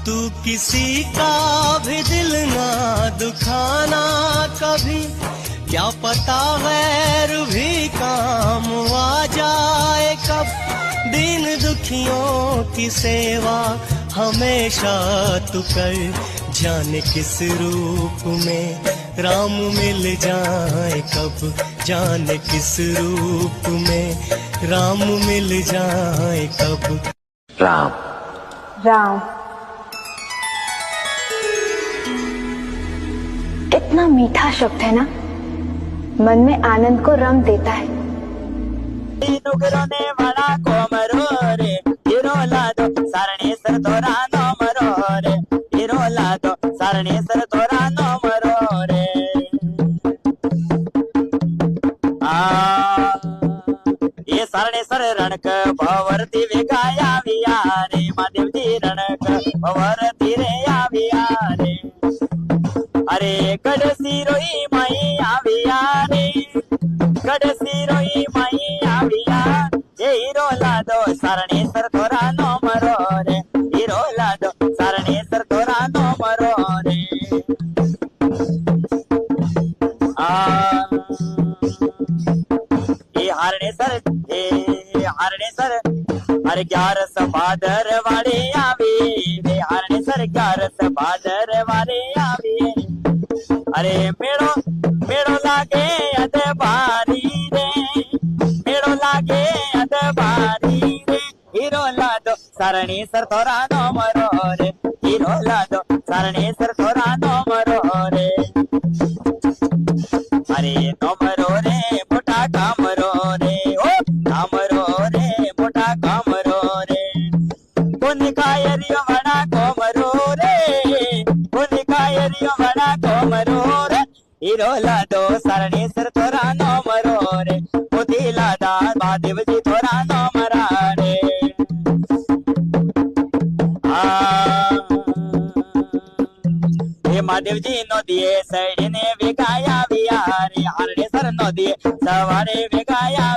तू किसी का भी दिल ना दुखाना कभी, क्या पता गैर भी काम आ जाए कब। दीन दुखियों की सेवा हमेशा तू कर, जाने किस रूप में राम मिल जाए कब, जाने किस रूप में राम मिल जाए कब। राम राम इतना मीठा शब्द है ना, मन में आनंद को रंग देता है। नुगरोने वाला कोमरो रे, हीरो लादो सारणेश्वर तोरा नोमरो रे, हीरो लादो सारणेश्वर तोरा नोमरो रे। ये सारणेश्वर रणक भवरती विगाया विया रे, महादेव जी रणक भवरती रे आविया रे। अरे कड़सी रोई माई आविया रे, कड़सी रोई माई आविया। ये हीरो लादो सारणेश्वर तोरा नोमरो रे, हीरो लादो सारणेश्वर तोरा नोमरो रे। ये हारणेश्वर अरे 11 भादर वाले आवे रे, हारणेश्वर 11 भादर वाले आवे। अरे मेड़ो मेड़ो लागे अदबारी रे, मेड़ो लागे अदबारी रे। हीरो लादो सारणेश्वर तोरा नोमरो रे, हीरो लादो सारणेश्वर तोरा नोमरो रे। अरे नोमरो रे मोटा कामरो रे, ओ कामरो रे मोटा कामरो रे। कोनी कायरियो बड़ा कोमरो रे, कोनी कायरियो बड़ा कोमरो रे। हीरो लादो सारणेश्वर तोरा नोमरो रे, मोती लादा महादेव जी तोरा नोमरा रे। हे महादेव जी नदिये सैडने विगाया विया रे, हारणेश्वर नदिये सवारे विगाया